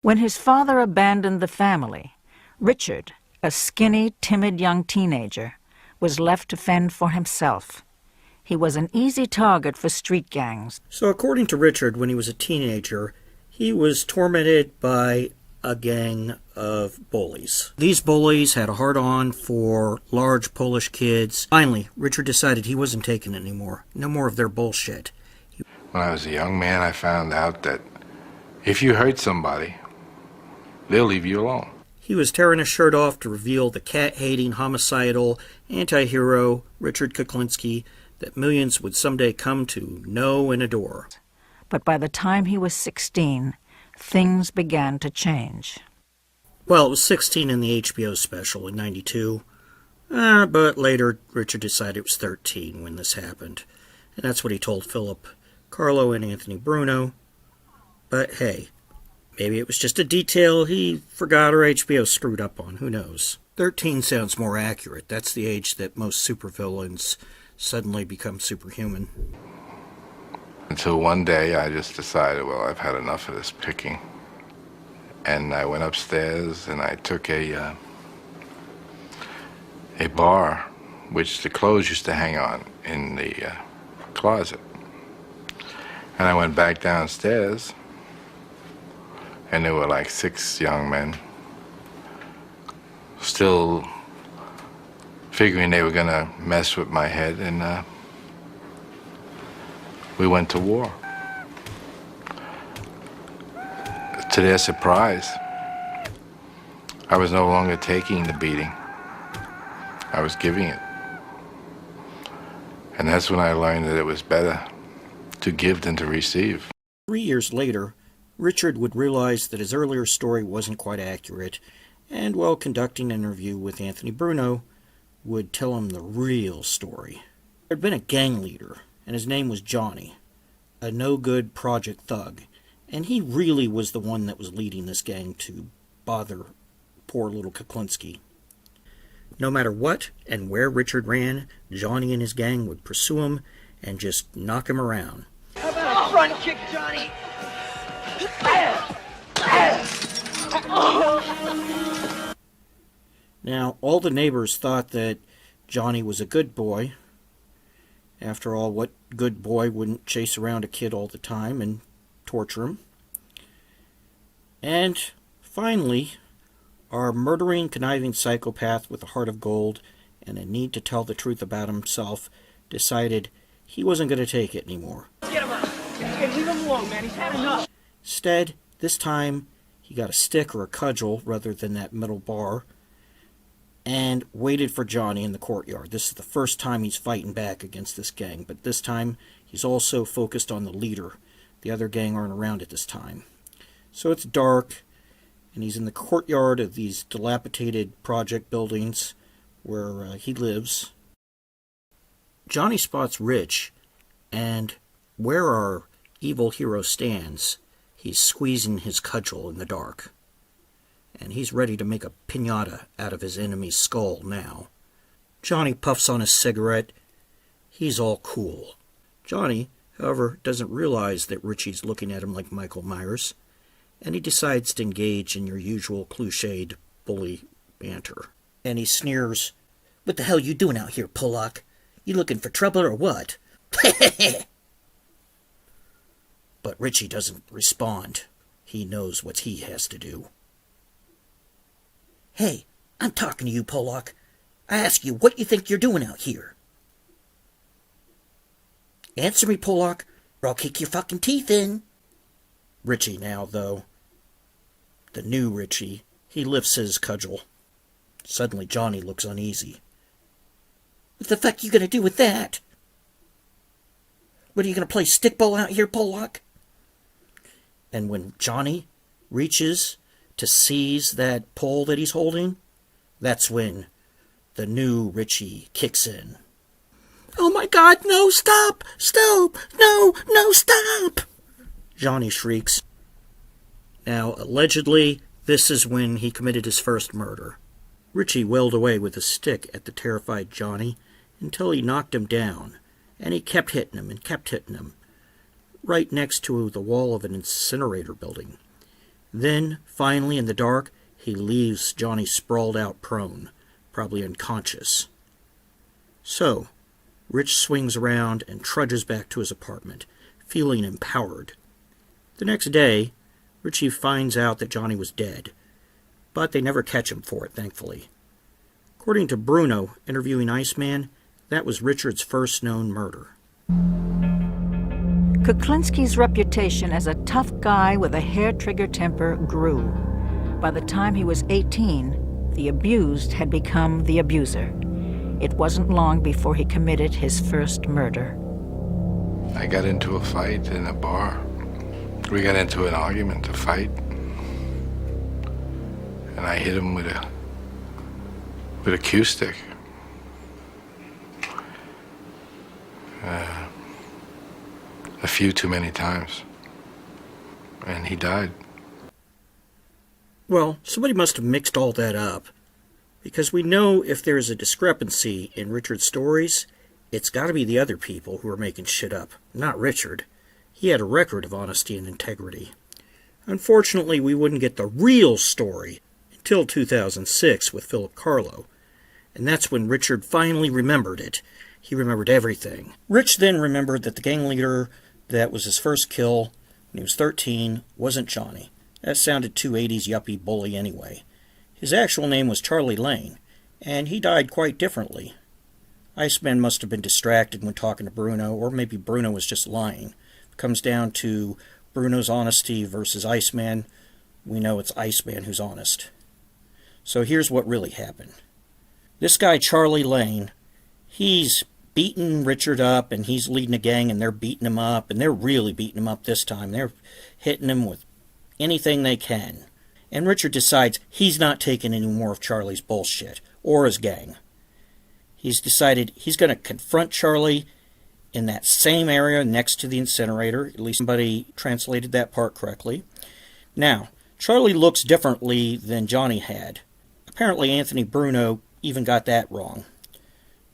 When his father abandoned the family, Richard, a skinny, timid young teenager, was left to fend for himself. He was an easy target for street gangs. So according to Richard, when he was a teenager, he was tormented by a gang of bullies. These bullies had a hard-on for large Polish kids. Finally, Richard decided he wasn't taking it anymore. No more of their bullshit. When I was a young man, I found out that if you hurt somebody, they'll leave you alone. He was tearing his shirt off to reveal the cat-hating, homicidal, anti-hero Richard Kuklinski that millions would someday come to know and adore. But by the time he was 16, things began to change. Well, it was 16 in the HBO special in '92, but later Richard decided it was 13 when this happened. And that's what he told Philip, Carlo, and Anthony Bruno. But hey, maybe it was just a detail he forgot or HBO screwed up on. Who knows? 13 sounds more accurate. That's the age that most supervillains suddenly become superhuman. Until one day I just decided, well, I've had enough of this picking. And I went upstairs and I took a bar, which the clothes used to hang on in the closet. And I went back downstairs, and there were like 6 young men still figuring they were going to mess with my head, and we went to war. To their surprise, I was no longer taking the beating. I was giving it. And that's when I learned that it was better to give than to receive. 3 years later, Richard would realize that his earlier story wasn't quite accurate, and while conducting an interview with Anthony Bruno, would tell him the real story. There had been a gang leader, and his name was Johnny, a no-good project thug, and he really was the one that was leading this gang to bother poor little Kuklinski. No matter what and where Richard ran, Johnny and his gang would pursue him and just knock him around. How about a front kick, Johnny? Now, all the neighbors thought that Johnny was a good boy. After all, what good boy wouldn't chase around a kid all the time and torture him? And finally, our murdering, conniving psychopath with a heart of gold and a need to tell the truth about himself decided he wasn't going to take it anymore. Get him up. Hey, leave him alone, man. He's had enough. Instead, this time, he got a stick or a cudgel rather than that metal bar and waited for Johnny in the courtyard. This is the first time he's fighting back against this gang, but this time he's also focused on the leader. The other gang aren't around at this time. So it's dark, and he's in the courtyard of these dilapidated project buildings where he lives. Johnny spots Rich, and where our evil hero stands, he's squeezing his cudgel in the dark. And he's ready to make a piñata out of his enemy's skull now. Johnny puffs on his cigarette. He's all cool. Johnny, however, doesn't realize that Richie's looking at him like Michael Myers, and he decides to engage in your usual cliched bully banter. And he sneers, "What the hell you doing out here, Pollock? You looking for trouble or what?" But Richie doesn't respond. He knows what he has to do. "Hey, I'm talking to you, Pollock. I ask you what you think you're doing out here." "Answer me, Pollock, or I'll kick your fucking teeth in." Richie now, though. The new Richie. He lifts his cudgel. Suddenly Johnny looks uneasy. "What the fuck you gonna do with that? What, are you gonna play stickball out here, Pollock?" And when Johnny reaches to seize that pole that he's holding, that's when the new Richie kicks in. "Oh my God, no, stop! Stop! No, stop!" Johnny shrieks. Now, allegedly, this is when he committed his first murder. Richie wailed away with a stick at the terrified Johnny until he knocked him down, and he kept hitting him, right next to the wall of an incinerator building. Then, finally, in the dark, he leaves Johnny sprawled out prone, probably unconscious. So, Rich swings around and trudges back to his apartment, feeling empowered. The next day, Richie finds out that Johnny was dead, but they never catch him for it, thankfully. According to Bruno, interviewing Iceman, that was Richard's first known murder. Kuklinski's reputation as a tough guy with a hair-trigger temper grew. By the time he was 18, the abused had become the abuser. It wasn't long before he committed his first murder. I got into a fight in a bar. We got into an argument, a fight. And I hit him with a cue stick. A few too many times. And he died. Well, somebody must have mixed all that up, because we know if there is a discrepancy in Richard's stories, it's got to be the other people who are making shit up, not Richard. He had a record of honesty and integrity. Unfortunately, we wouldn't get the real story until 2006 with Philip Carlo, and that's when Richard finally remembered it. He remembered everything. Rich then remembered that the gang leader that was his first kill when he was 13 wasn't Johnny. That sounded too 80s yuppie bully anyway. His actual name was Charlie Lane, and he died quite differently. Iceman must have been distracted when talking to Bruno, or maybe Bruno was just lying. It comes down to Bruno's honesty versus Iceman. We know it's Iceman who's honest. So here's what really happened. This guy, Charlie Lane, he's beating Richard up, and he's leading a gang, and they're beating him up, and they're really beating him up this time. They're hitting him with anything they can. And Richard decides he's not taking any more of Charlie's bullshit, or his gang. He's decided he's going to confront Charlie in that same area next to the incinerator. At least somebody translated that part correctly. Now, Charlie looks differently than Johnny had. Apparently Anthony Bruno even got that wrong.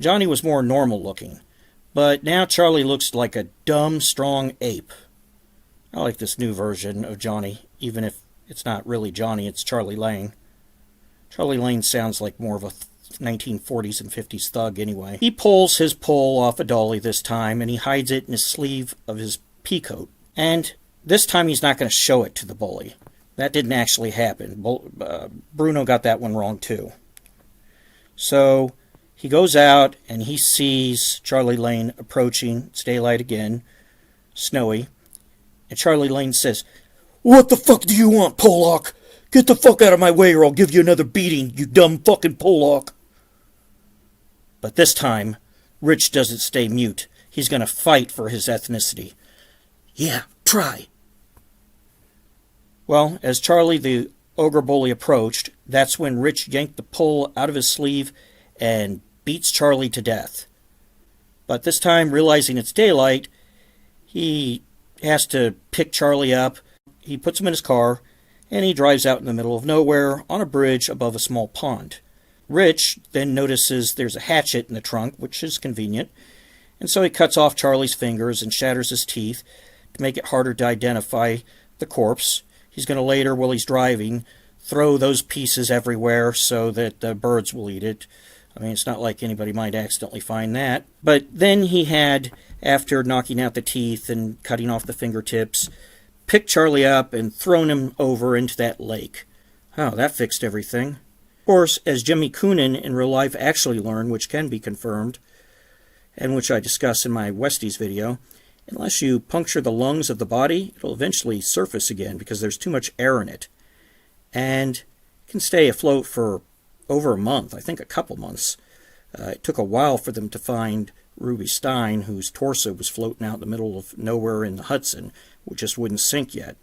Johnny was more normal looking, but now Charlie looks like a dumb, strong ape. I like this new version of Johnny, even if it's not really Johnny, it's Charlie Lane. Charlie Lane sounds like more of a 1940s and 50s thug anyway. He pulls his pole off a dolly this time, and he hides it in his sleeve of his pea coat. And this time he's not going to show it to the bully. That didn't actually happen. Bruno got that one wrong too. So he goes out and he sees Charlie Lane approaching. It's daylight again, snowy. And Charlie Lane says, "What the fuck do you want, Pollock? Get the fuck out of my way or I'll give you another beating, you dumb fucking Pollock." But this time, Rich doesn't stay mute. He's going to fight for his ethnicity. "Yeah, try." Well, as Charlie the ogre bully approached, that's when Rich yanked the pole out of his sleeve and beats Charlie to death. But this time, realizing it's daylight, he has to pick Charlie up. He puts him in his car, and he drives out in the middle of nowhere on a bridge above a small pond. Rich then notices there's a hatchet in the trunk, which is convenient, and so he cuts off Charlie's fingers and shatters his teeth to make it harder to identify the corpse. He's going to later, while he's driving, throw those pieces everywhere so that the birds will eat it. I mean, it's not like anybody might accidentally find that. But then he had, after knocking out the teeth and cutting off the fingertips, picked Charlie up and thrown him over into that lake. Oh, that fixed everything. Of course, as Jimmy Coonan in real life actually learned, which can be confirmed, and which I discuss in my Westies video, unless you puncture the lungs of the body, it'll eventually surface again because there's too much air in it. And it can stay afloat for over a month, I think a couple months. It took a while for them to find Ruby Stein, whose torso was floating out in the middle of nowhere in the Hudson, which just wouldn't sink yet.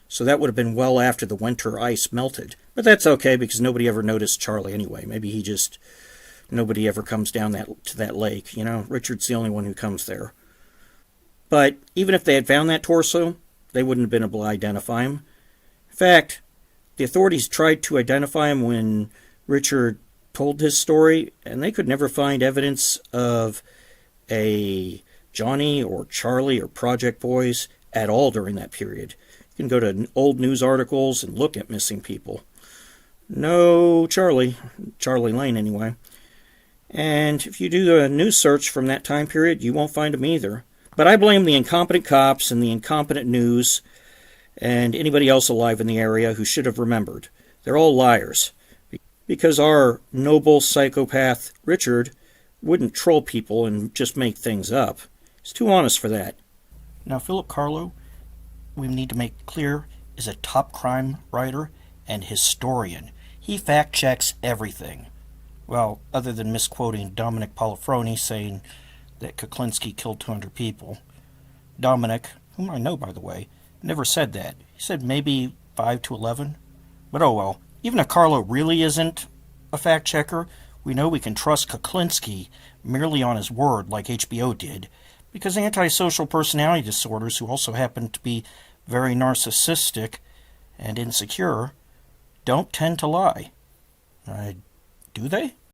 So that would have been well after the winter ice melted. But that's okay, because nobody ever noticed Charlie anyway. Maybe nobody ever comes down to that lake. You know, Richard's the only one who comes there. But even if they had found that torso, they wouldn't have been able to identify him. In fact, the authorities tried to identify him when Richard told his story, and they could never find evidence of a Johnny or Charlie or Project Boys at all during that period. You You can go to old news articles and look at missing people. No Charlie Lane anyway. And if you do a news search from that time period, you won't find him either. But I blame the incompetent cops and the incompetent news and anybody else alive in the area who should have remembered. They're all liars. Because our noble psychopath Richard wouldn't troll people and just make things up. He's too honest for that. Now, Philip Carlo, we need to make clear, is a top crime writer and historian. He fact-checks everything. Well, other than misquoting Dominic Polifroni saying that Kuklinski killed 200 people. Dominic, whom I know by the way, never said that. He said maybe 5 to 11. But oh well. Even if Carlo really isn't a fact-checker, we know we can trust Kuklinski merely on his word like HBO did, because antisocial personality disorders, who also happen to be very narcissistic and insecure, don't tend to lie. Do they?